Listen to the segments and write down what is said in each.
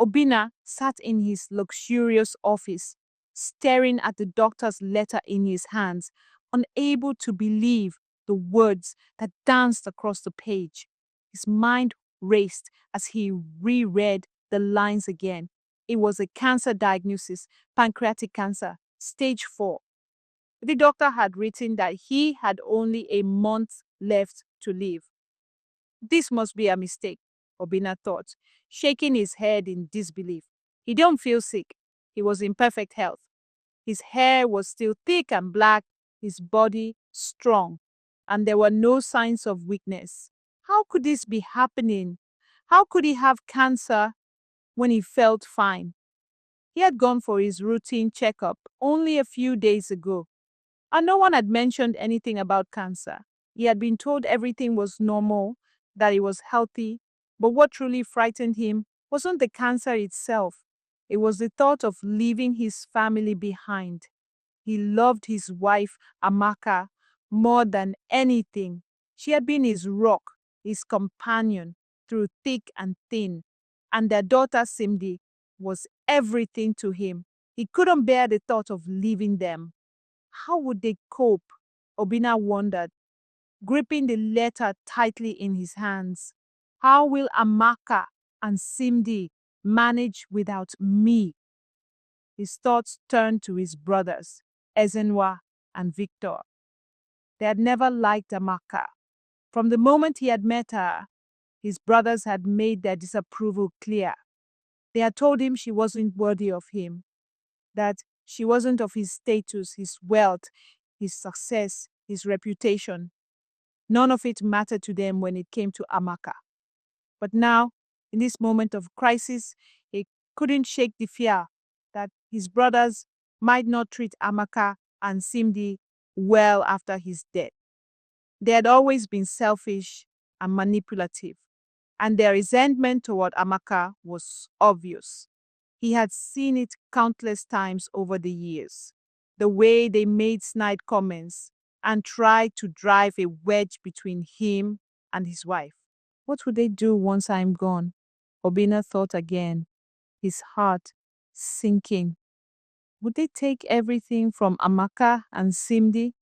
Obina sat in his luxurious office, staring at the doctor's letter in his hands, unable to believe the words that danced across the page. His mind raced as he reread the lines again. It was a cancer diagnosis, pancreatic cancer, stage 4. The doctor had written that he had only a month left to live. This must be a mistake, Obina thought, shaking his head in disbelief. He didn't feel sick. He was in perfect health. His hair was still thick and black, his body strong, and there were no signs of weakness. How could this be happening? How could he have cancer when he felt fine? He had gone for his routine checkup only a few days ago, and no one had mentioned anything about cancer. He had been told everything was normal, that he was healthy, but what truly frightened him wasn't the cancer itself. It was the thought of leaving his family behind. He loved his wife, Amaka, more than anything. She had been his rock, his companion, through thick and thin, and their daughter, Simdi, was everything to him. He couldn't bear the thought of leaving them. How would they cope? Obina wondered, gripping the letter tightly in his hands. How will Amaka and Simdi manage without me? His thoughts turned to his brothers, Ezenwa and Victor. They had never liked Amaka. From the moment he had met her, his brothers had made their disapproval clear. They had told him she wasn't worthy of him, that she wasn't of his status, his wealth, his success, his reputation. None of it mattered to them when it came to Amaka. But now, in this moment of crisis, he couldn't shake the fear that his brothers might not treat Amaka and Simdi well after his death. They had always been selfish and manipulative, and their resentment toward Amaka was obvious. He had seen it countless times over the years. The way they made snide comments and tried to drive a wedge between him and his wife. What would they do once I'm gone? Obina thought again, his heart sinking. Would they take everything from Amaka and Simdi?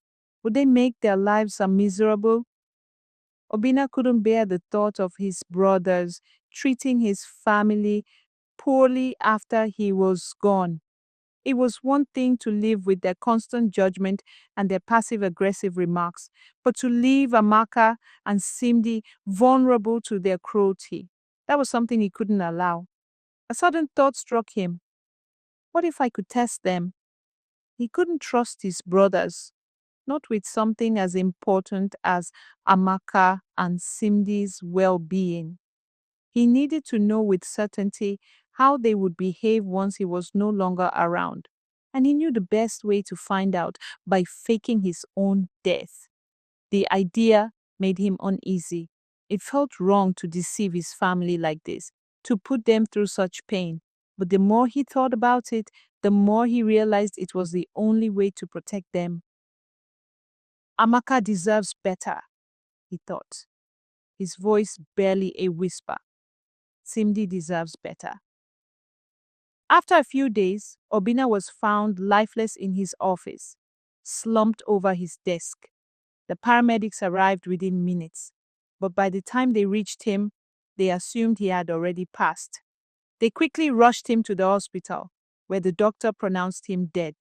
Would they make their lives miserable? Obina couldn't bear the thought of his brothers treating his family poorly after he was gone. It was one thing to live with their constant judgment and their passive-aggressive remarks, but to leave Amaka and Simdi vulnerable to their cruelty, that was something he couldn't allow. A sudden thought struck him. What if I could test them? He couldn't trust his brothers, not with something as important as Amaka and Simdi's well-being. He needed to know with certainty how they would behave once he was no longer around, and he knew the best way to find out by faking his own death. The idea made him uneasy. It felt wrong to deceive his family like this, to put them through such pain, but the more he thought about it, the more he realized it was the only way to protect them. Amaka deserves better, he thought, his voice barely a whisper. Simdi deserves better. After a few days, Obina was found lifeless in his office, slumped over his desk. The paramedics arrived within minutes, but by the time they reached him, they assumed he had already passed. They quickly rushed him to the hospital, where the doctor pronounced him dead.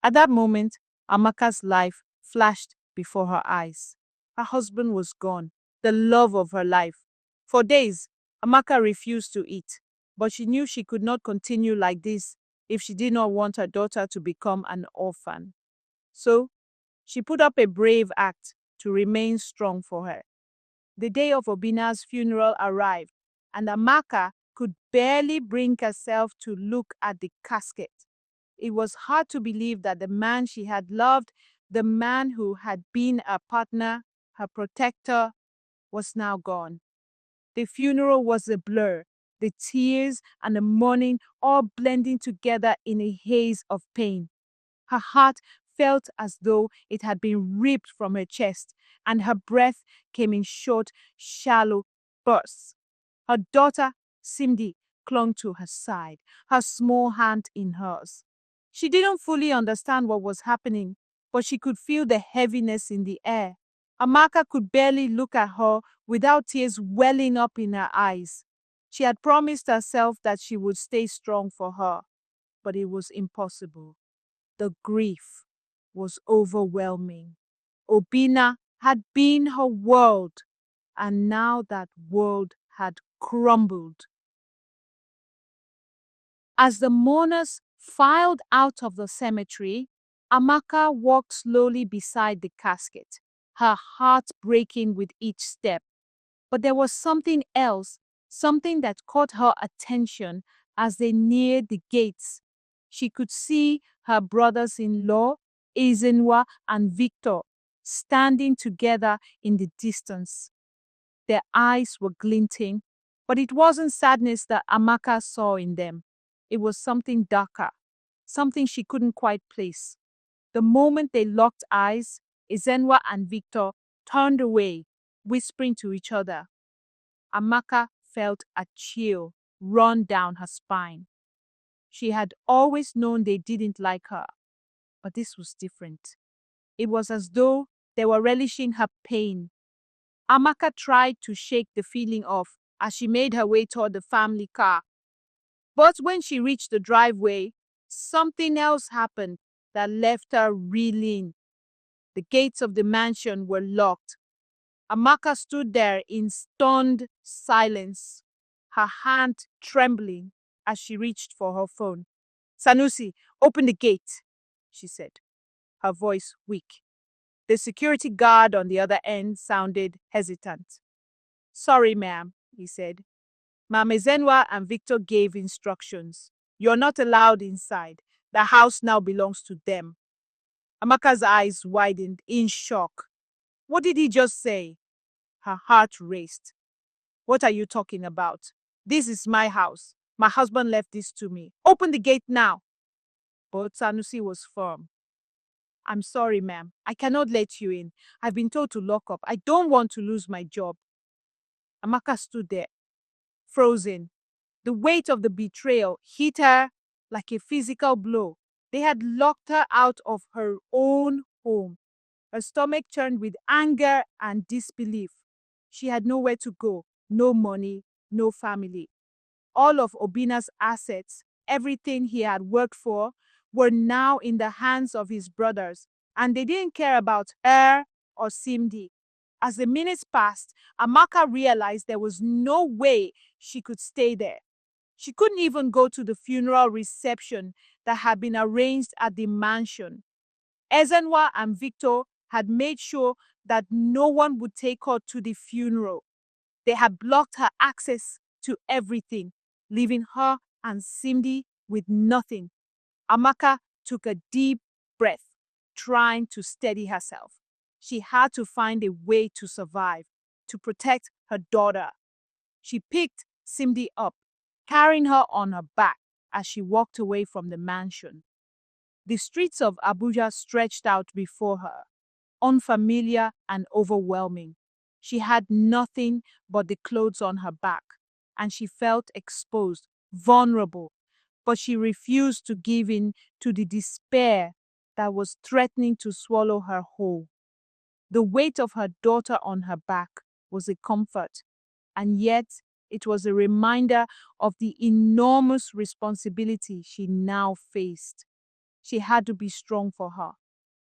At that moment, Amaka's life flashed before her eyes. Her husband was gone, the love of her life. For days, Amaka refused to eat, but she knew she could not continue like this if she did not want her daughter to become an orphan. So, she put up a brave act to remain strong for her. The day of Obina's funeral arrived, and Amaka could barely bring herself to look at the casket. It was hard to believe that the man she had loved, the man who had been her partner, her protector, was now gone. The funeral was a blur, the tears and the mourning all blending together in a haze of pain. Her heart felt as though it had been ripped from her chest, and her breath came in short, shallow bursts. Her daughter, Simdi, clung to her side, her small hand in hers. She didn't fully understand what was happening, but she could feel the heaviness in the air. Amaka could barely look at her without tears welling up in her eyes. She had promised herself that she would stay strong for her, but it was impossible. The grief was overwhelming. Obina had been her world, and now that world had crumbled. As the mourners filed out of the cemetery, Amaka walked slowly beside the casket, her heart breaking with each step. But there was something else, something that caught her attention as they neared the gates. She could see her brothers-in-law, Ezenwa and Victor, standing together in the distance. Their eyes were glinting, but it wasn't sadness that Amaka saw in them. It was something darker, something she couldn't quite place. The moment they locked eyes, Ezenwa and Victor turned away, whispering to each other. Amaka felt a chill run down her spine. She had always known they didn't like her, but this was different. It was as though they were relishing her pain. Amaka tried to shake the feeling off as she made her way toward the family car. But when she reached the driveway, something else happened that left her reeling. The gates of the mansion were locked. Amaka stood there in stunned silence, her hand trembling as she reached for her phone. "Sanusi, open the gate," she said, her voice weak. The security guard on the other end sounded hesitant. "Sorry, ma'am," he said. "Ma'am Ezenwa and Victor gave instructions. You're not allowed inside. The house now belongs to them." Amaka's eyes widened in shock. What did he just say? Her heart raced. "What are you talking about? This is my house. My husband left this to me. Open the gate now." But Sanusi was firm. "I'm sorry, ma'am. I cannot let you in. I've been told to lock up. I don't want to lose my job." Amaka stood there, frozen. The weight of the betrayal hit her like a physical blow. They had locked her out of her own home. Her stomach churned with anger and disbelief. She had nowhere to go, no money, no family. All of Obina's assets, everything he had worked for, were now in the hands of his brothers, and they didn't care about her or Simdi. As the minutes passed, Amaka realized there was no way she could stay there. She couldn't even go to the funeral reception that had been arranged at the mansion. Ezenwa and Victor had made sure that no one would take her to the funeral. They had blocked her access to everything, leaving her and Simdi with nothing. Amaka took a deep breath, trying to steady herself. She had to find a way to survive, to protect her daughter. She picked Simdi up, carrying her on her back as she walked away from the mansion. The streets of Abuja stretched out before her, unfamiliar and overwhelming. She had nothing but the clothes on her back, and she felt exposed, vulnerable, but she refused to give in to the despair that was threatening to swallow her whole. The weight of her daughter on her back was a comfort, and yet it was a reminder of the enormous responsibility she now faced. She had to be strong for her.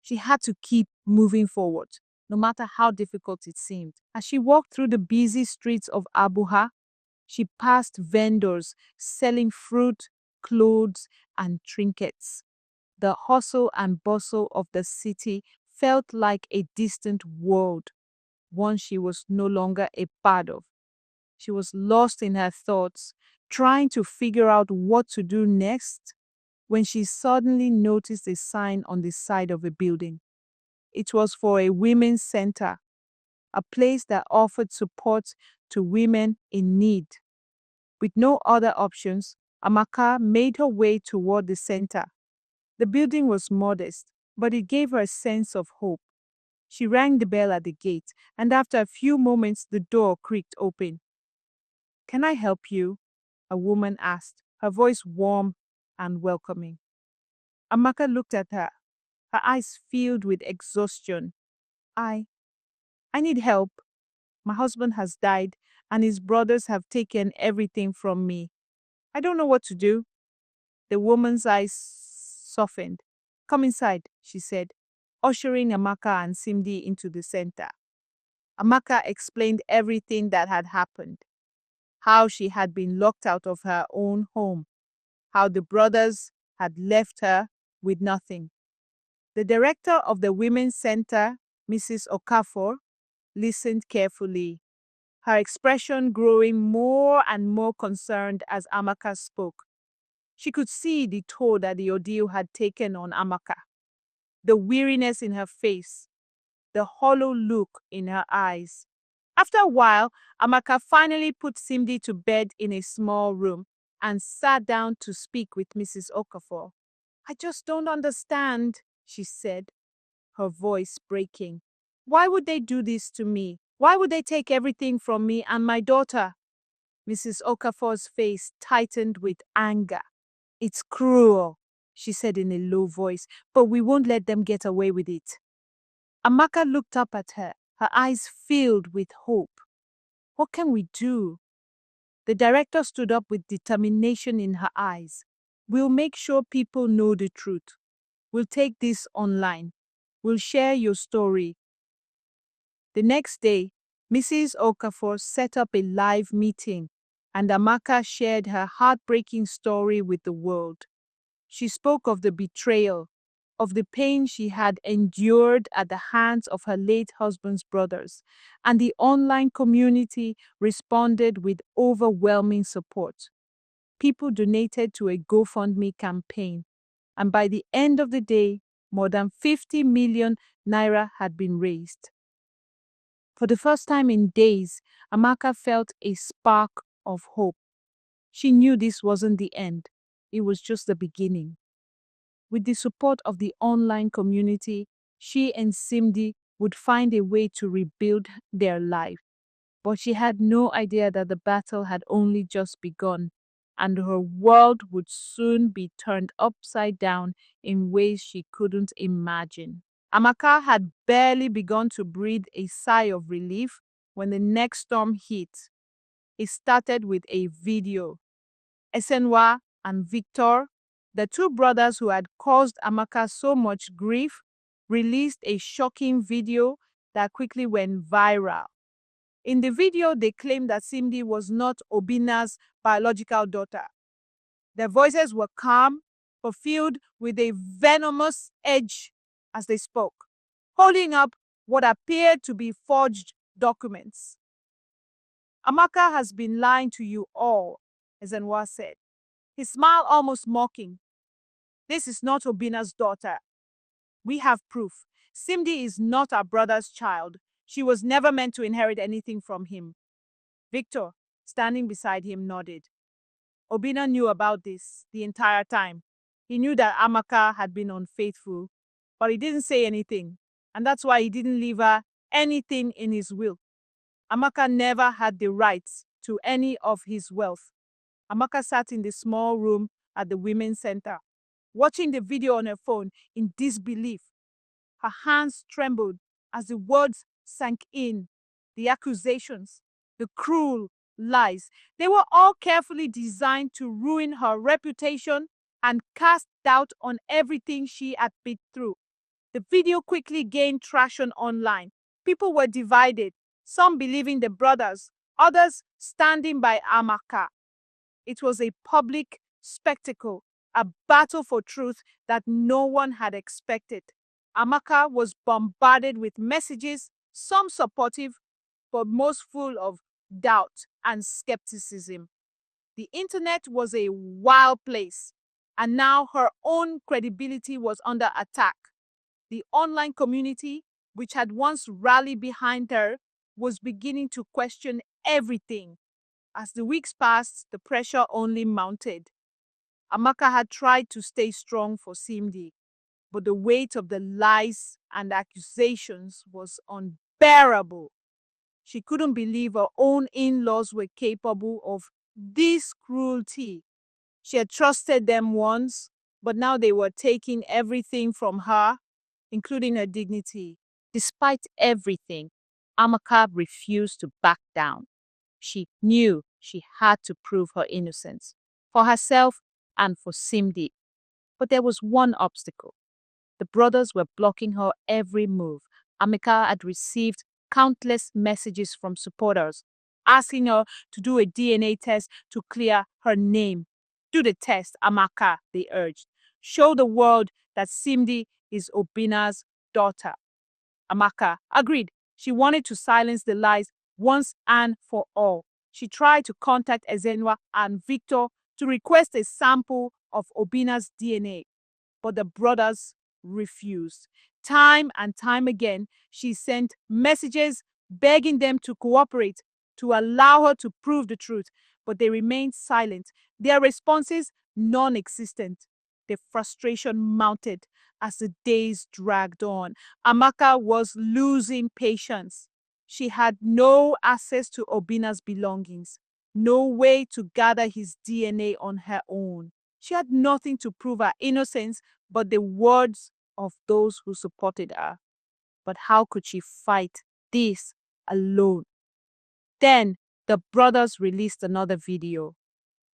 She had to keep moving forward, no matter how difficult it seemed. As she walked through the busy streets of Abuja, she passed vendors selling fruit, clothes, and trinkets. The hustle and bustle of the city felt like a distant world, one she was no longer a part of. She was lost in her thoughts, trying to figure out what to do next, when she suddenly noticed a sign on the side of a building. It was for a women's center, a place that offered support to women in need. With no other options, Amaka made her way toward the center. The building was modest, but it gave her a sense of hope. She rang the bell at the gate, and after a few moments, the door creaked open. "Can I help you?" a woman asked, her voice warm and welcoming. Amaka looked at her, her eyes filled with exhaustion. I need help. My husband has died, and his brothers have taken everything from me. I don't know what to do. The woman's eyes softened. Come inside, she said, ushering Amaka and Simdi into the center. Amaka explained everything that had happened, how she had been locked out of her own home, how the brothers had left her with nothing. The director of the Women's Center, Mrs. Okafor, listened carefully, her expression growing more and more concerned as Amaka spoke. She could see the toll that the ordeal had taken on Amaka, the weariness in her face, the hollow look in her eyes. After a while, Amaka finally put Simdi to bed in a small room and sat down to speak with Mrs. Okafor. I just don't understand, she said, her voice breaking. Why would they do this to me? Why would they take everything from me and my daughter? Mrs. Okafor's face tightened with anger. It's cruel, she said in a low voice, but we won't let them get away with it. Amaka looked up at her, her eyes filled with hope. What can we do? The director stood up with determination in her eyes. We'll make sure people know the truth. We'll take this online. We'll share your story. The next day, Mrs. Okafor set up a live meeting, and Amaka shared her heartbreaking story with the world. She spoke of the betrayal, of the pain she had endured at the hands of her late husband's brothers, and the online community responded with overwhelming support. People donated to a GoFundMe campaign, and by the end of the day, more than 50 million naira had been raised. For the first time in days, Amaka felt a spark of hope. She knew this wasn't the end. It was just the beginning. With the support of the online community, she and Simdi would find a way to rebuild their life. But she had no idea that the battle had only just begun, and her world would soon be turned upside down in ways she couldn't imagine. Amaka had barely begun to breathe a sigh of relief when the next storm hit. It started with a video. Esenwa and Victor, the two brothers who had caused Amaka so much grief, released a shocking video that quickly went viral. In the video, they claimed that Simdi was not Obina's biological daughter. Their voices were calm, but filled with a venomous edge as they spoke, holding up what appeared to be forged documents. Amaka has been lying to you all, Ezenwa said, his smile almost mocking. This is not Obina's daughter. We have proof. Simdi is not our brother's child. She was never meant to inherit anything from him. Victor, standing beside him, nodded. Obina knew about this the entire time. He knew that Amaka had been unfaithful, but he didn't say anything, and that's why he didn't leave her anything in his will. Amaka never had the rights to any of his wealth. Amaka sat in the small room at the Women's Center, watching the video on her phone in disbelief. Her hands trembled as the words sank in, the accusations, the cruel lies. They were all carefully designed to ruin her reputation and cast doubt on everything she had been through. The video quickly gained traction online. People were divided, some believing the brothers, others standing by Amaka. It was a public spectacle, a battle for truth that no one had expected. Amaka was bombarded with messages, some supportive, but most full of doubt and skepticism. The internet was a wild place, and now her own credibility was under attack. The online community, which had once rallied behind her, was beginning to question everything. As the weeks passed, the pressure only mounted. Amaka had tried to stay strong for Simdi, but the weight of the lies and accusations was unbearable. She couldn't believe her own in-laws were capable of This cruelty. She had trusted them once, but now they were taking everything from her, including her dignity. Despite everything, Amaka refused to back down. She knew she had to prove her innocence for herself and for Simdi. But there was one obstacle. The brothers were blocking her every move. Amaka had received countless messages from supporters asking her to do a DNA test to clear her name. Do the test, Amaka, they urged. Show the world that Simdi is Obina's daughter. Amaka agreed. She wanted to silence the lies once and for all. She tried to contact Ezenwa and Victor to request a sample of Obina's DNA, but the brothers refused. Time and time again, she sent messages begging them to cooperate, to allow her to prove the truth, but they remained silent. Their responses non-existent. The frustration mounted as the days dragged on. Amaka was losing patience. She had no access to Obina's belongings, no way to gather his DNA on her own. She had nothing to prove her innocence but the words of those who supported her. But how could she fight this alone? Then the brothers released another video.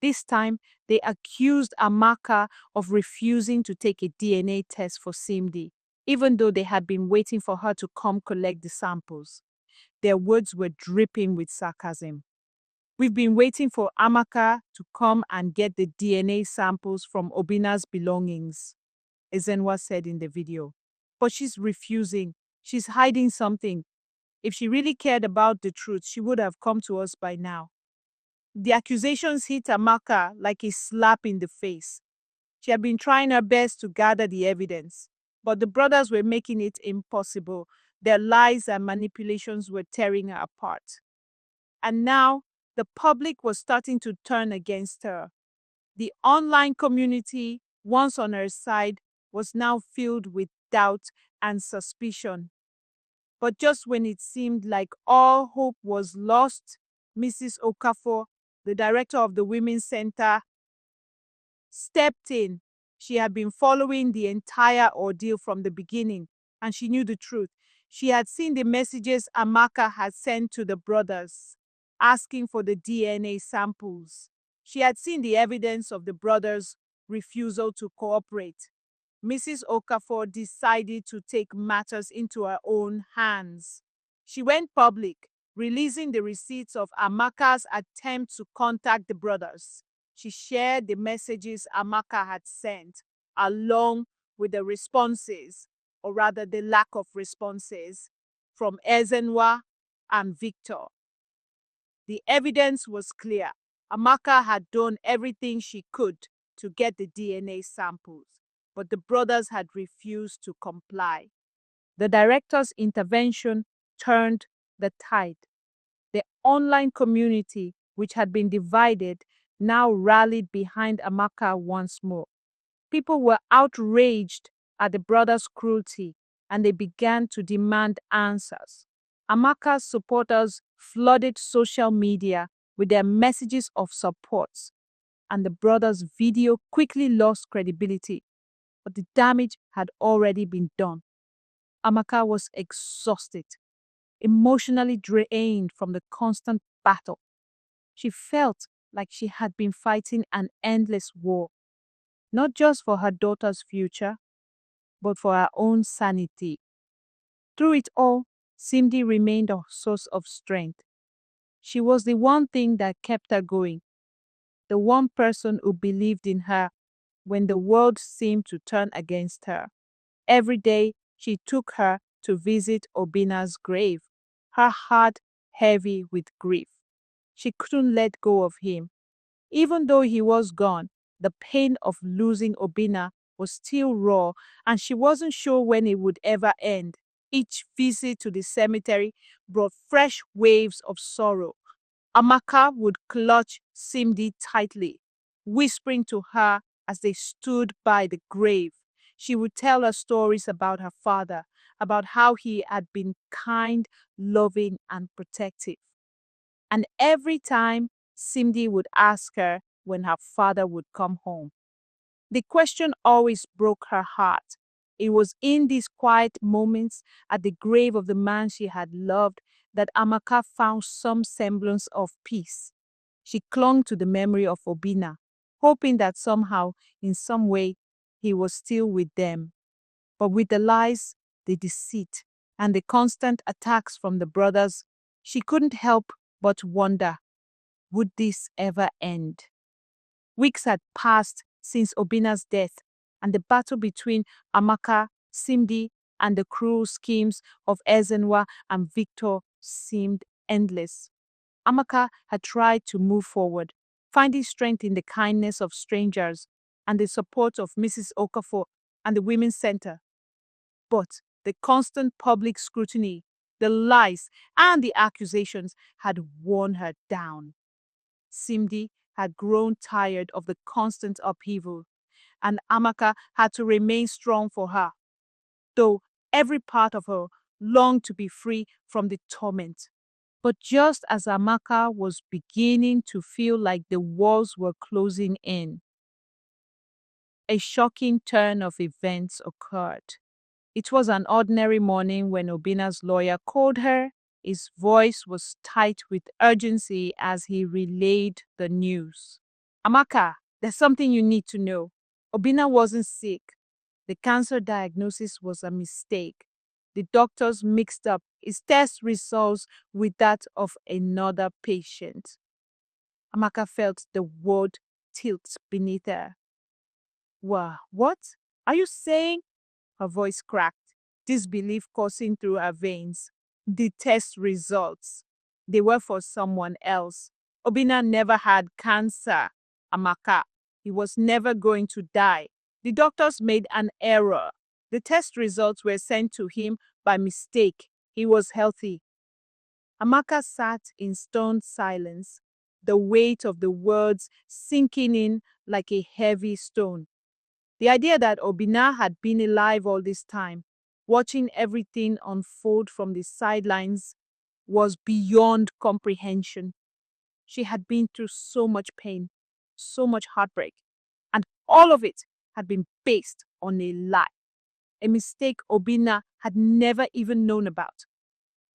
This time, they accused Amaka of refusing to take a DNA test for Simdi, even though they had been waiting for her to come collect the samples. Their words were dripping with sarcasm. We've been waiting for Amaka to come and get the DNA samples from Obina's belongings, Ezenwa said in the video. But she's refusing. She's hiding something. If she really cared about the truth, she would have come to us by now. The accusations hit Amaka like a slap in the face. She had been trying her best to gather the evidence, but the brothers were making it impossible. Their lies and manipulations were tearing her apart. And now, the public was starting to turn against her. The online community, once on her side, was now filled with doubt and suspicion. But just when it seemed like all hope was lost, Mrs. Okafor, the director of the Women's Center, stepped in. She had been following the entire ordeal from the beginning, and she knew the truth. She had seen the messages Amaka had sent to the brothers, asking for the DNA samples. She had seen the evidence of the brothers' refusal to cooperate. Mrs. Okafor decided to take matters into her own hands. She went public, releasing the receipts of Amaka's attempt to contact the brothers. She shared the messages Amaka had sent, along with the responses, or rather the lack of responses, from Ezenwa and Victor. The evidence was clear. Amaka had done everything she could to get the DNA samples, but the brothers had refused to comply. The director's intervention turned the tide. The online community, which had been divided, now rallied behind Amaka once more. People were outraged at the brothers' cruelty, and they began to demand answers. Amaka's supporters flooded social media with their messages of support, and the brothers' video quickly lost credibility. But the damage had already been done. Amaka was exhausted, emotionally drained from the constant battle. She felt like she had been fighting an endless war, not just for her daughter's future, but for her own sanity. Through it all, Simdi remained a source of strength. She was the one thing that kept her going, the one person who believed in her when the world seemed to turn against her. Every day, she took her to visit Obina's grave, her heart heavy with grief. She couldn't let go of him. Even though he was gone, the pain of losing Obina was still raw, and she wasn't sure when it would ever end. Each visit to the cemetery brought fresh waves of sorrow. Amaka would clutch Simdi tightly, whispering to her as they stood by the grave. She would tell her stories about her father, about how he had been kind, loving, and protective. And every time Simdi would ask her when her father would come home. The question always broke her heart. It was in these quiet moments at the grave of the man she had loved that Amaka found some semblance of peace. She clung to the memory of Obina, hoping that somehow, in some way, he was still with them. But with the lies, the deceit, and the constant attacks from the brothers, she couldn't help but wonder, would this ever end? Weeks had passed since Obina's death, and the battle between Amaka, Simdi, and the cruel schemes of Ezenwa and Victor seemed endless. Amaka had tried to move forward, finding strength in the kindness of strangers and the support of Mrs. Okafor and the Women's Center. But the constant public scrutiny, the lies, and the accusations had worn her down. Simdi had grown tired of the constant upheaval, and Amaka had to remain strong for her, though every part of her longed to be free from the torment. But just as Amaka was beginning to feel like the walls were closing in, a shocking turn of events occurred. It was an ordinary morning when Obina's lawyer called her. His voice was tight with urgency as he relayed the news. Amaka, there's something you need to know. Obina wasn't sick. The cancer diagnosis was a mistake. The doctors mixed up his test results with that of another patient. Amaka felt the world tilt beneath her. What? Are you saying? Her voice cracked, disbelief coursing through her veins. The test results. They were for someone else. Obina never had cancer. Amaka. He was never going to die. The doctors made an error. The test results were sent to him by mistake. He was healthy. Amaka sat in stunned silence, the weight of the words sinking in like a heavy stone. The idea that Obina had been alive all this time, watching everything unfold from the sidelines, was beyond comprehension. She had been through so much pain, so much heartbreak, and all of it had been based on a lie, a mistake Obina had never even known about.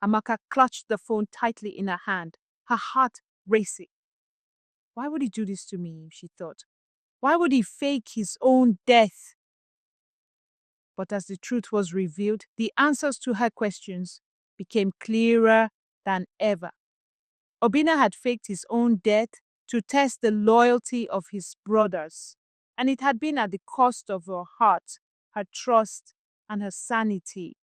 Amaka clutched the phone tightly in her hand, her heart racing. Why would he do this to me, she thought. Why would he fake his own death? But as the truth was revealed, the answers to her questions became clearer than ever. Obina had faked his own death to test the loyalty of his brothers, and it had been at the cost of her heart, her trust, and her sanity.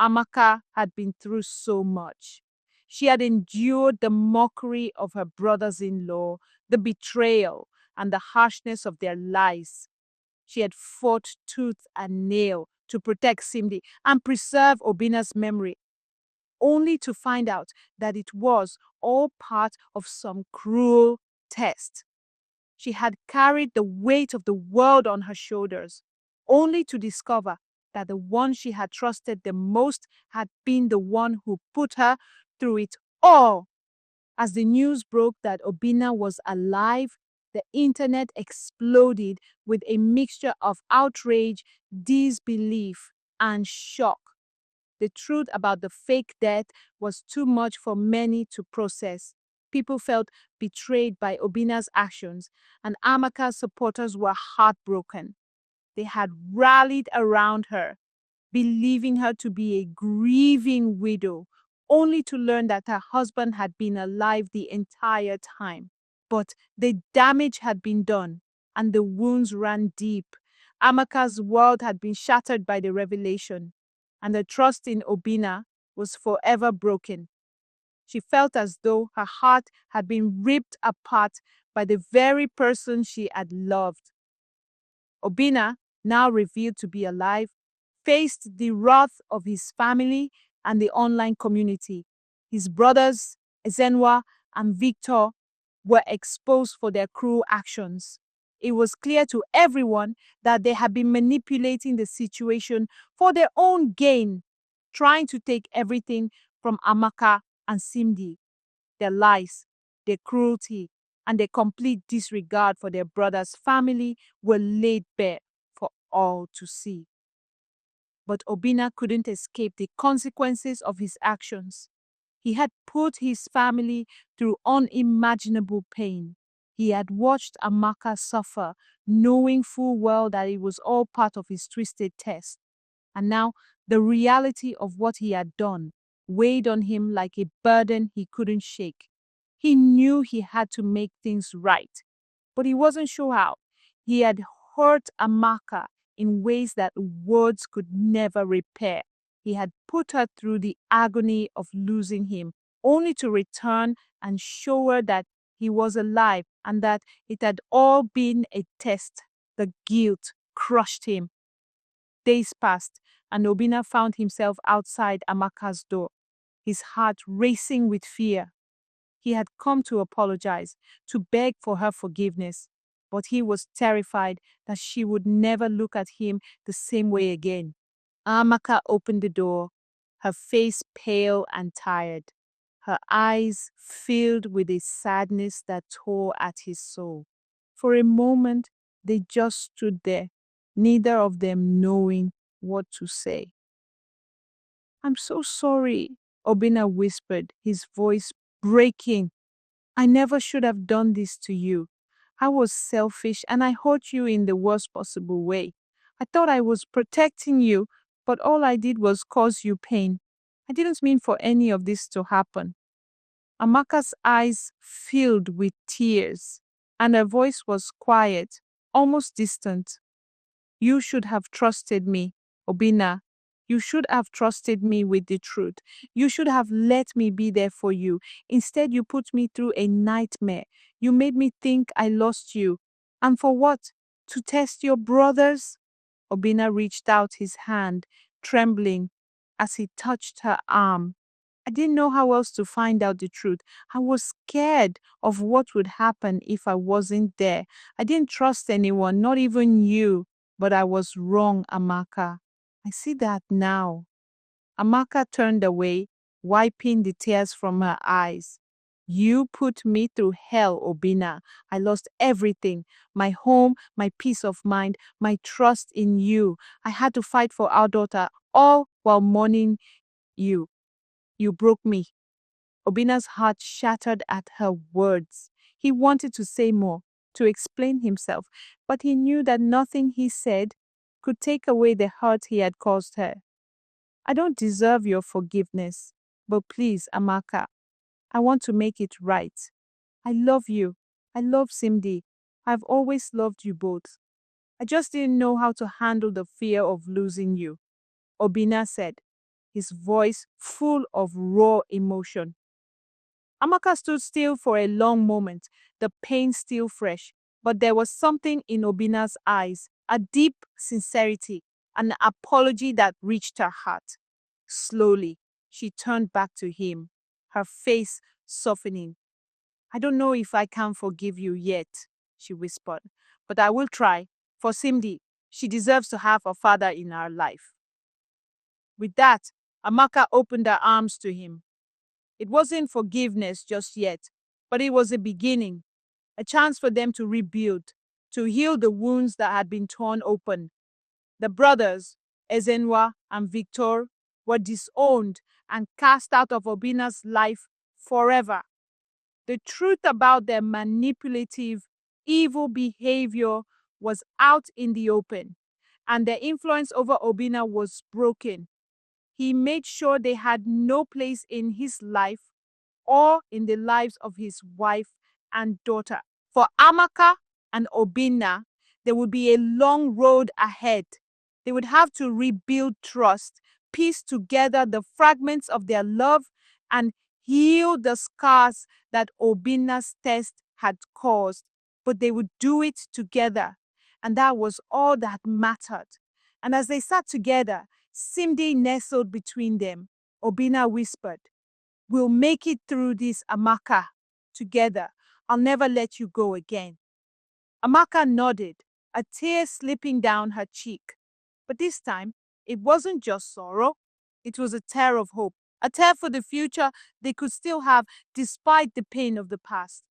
Amaka had been through so much. She had endured the mockery of her brothers-in-law, the betrayal, and the harshness of their lies. She had fought tooth and nail to protect Simdi and preserve Obina's memory, only to find out that it was all part of some cruel test. She had carried the weight of the world on her shoulders, only to discover that the one she had trusted the most had been the one who put her through it all. As the news broke that Obina was alive, the internet exploded with a mixture of outrage, disbelief, and shock. The truth about the fake death was too much for many to process. People felt betrayed by Obina's actions, and Amaka's supporters were heartbroken. They had rallied around her, believing her to be a grieving widow, only to learn that her husband had been alive the entire time. But the damage had been done, and the wounds ran deep. Amaka's world had been shattered by the revelation, and the trust in Obina was forever broken. She felt as though her heart had been ripped apart by the very person she had loved. Obina, now revealed to be alive, faced the wrath of his family and the online community. His brothers, Ezenwa and Victor, were exposed for their cruel actions. It was clear to everyone that they had been manipulating the situation for their own gain, trying to take everything from Amaka and Simdi. Their lies, their cruelty, and their complete disregard for their brother's family were laid bare for all to see. But Obina couldn't escape the consequences of his actions. He had put his family through unimaginable pain. He had watched Amaka suffer, knowing full well that it was all part of his twisted test. And now the reality of what he had done weighed on him like a burden he couldn't shake. He knew he had to make things right, but he wasn't sure how. He had hurt Amaka in ways that words could never repair. He had put her through the agony of losing him, only to return and show her that he was alive and that it had all been a test. The guilt crushed him. Days passed, and Obina found himself outside Amaka's door, his heart racing with fear. He had come to apologize, to beg for her forgiveness, but he was terrified that she would never look at him the same way again. Amaka opened the door, her face pale and tired, her eyes filled with a sadness that tore at his soul. For a moment, they just stood there, neither of them knowing what to say. "I'm so sorry," Obina whispered, his voice breaking. "I never should have done this to you. I was selfish and I hurt you in the worst possible way. I thought I was protecting you, but all I did was cause you pain. I didn't mean for any of this to happen." Amaka's eyes filled with tears, and her voice was quiet, almost distant. "You should have trusted me, Obina. You should have trusted me with the truth. You should have let me be there for you. Instead, you put me through a nightmare. You made me think I lost you. And for what? To test your brothers?" Obina reached out his hand, trembling, as he touched her arm. "I didn't know how else to find out the truth. I was scared of what would happen if I wasn't there. I didn't trust anyone, not even you. But I was wrong, Amaka. I see that now." Amaka turned away, wiping the tears from her eyes. "You put me through hell, Obina. I lost everything. My home, my peace of mind, my trust in you. I had to fight for our daughter, all while mourning you. You broke me." Obina's heart shattered at her words. He wanted to say more, to explain himself, but he knew that nothing he said could take away the hurt he had caused her. "I don't deserve your forgiveness, but please, Amaka, I want to make it right. I love you. I love Simdi. I've always loved you both. I just didn't know how to handle the fear of losing you," Obina said, his voice full of raw emotion. Amaka stood still for a long moment, the pain still fresh, but there was something in Obina's eyes, a deep sincerity, an apology that reached her heart. Slowly, she turned back to him, her face softening. "I don't know if I can forgive you yet," she whispered, "but I will try. For Simdi, she deserves to have a father in her life." With that, Amaka opened her arms to him. It wasn't forgiveness just yet, but it was a beginning, a chance for them to rebuild, to heal the wounds that had been torn open. The brothers, Ezenwa and Victor, were disowned and cast out of Obina's life forever. The truth about their manipulative, evil behavior was out in the open, and their influence over Obina was broken. He made sure they had no place in his life or in the lives of his wife and daughter. For Amaka and Obina, there would be a long road ahead. They would have to rebuild trust, piece together the fragments of their love, and heal the scars that Obina's test had caused. But they would do it together, and that was all that mattered. And as they sat together, Simdi nestled between them. Obina whispered, "We'll make it through this, Amaka, together. I'll never let you go again." Amaka nodded, a tear slipping down her cheek. But this time, it wasn't just sorrow. It was a tear of hope. A tale for the future they could still have despite the pain of the past.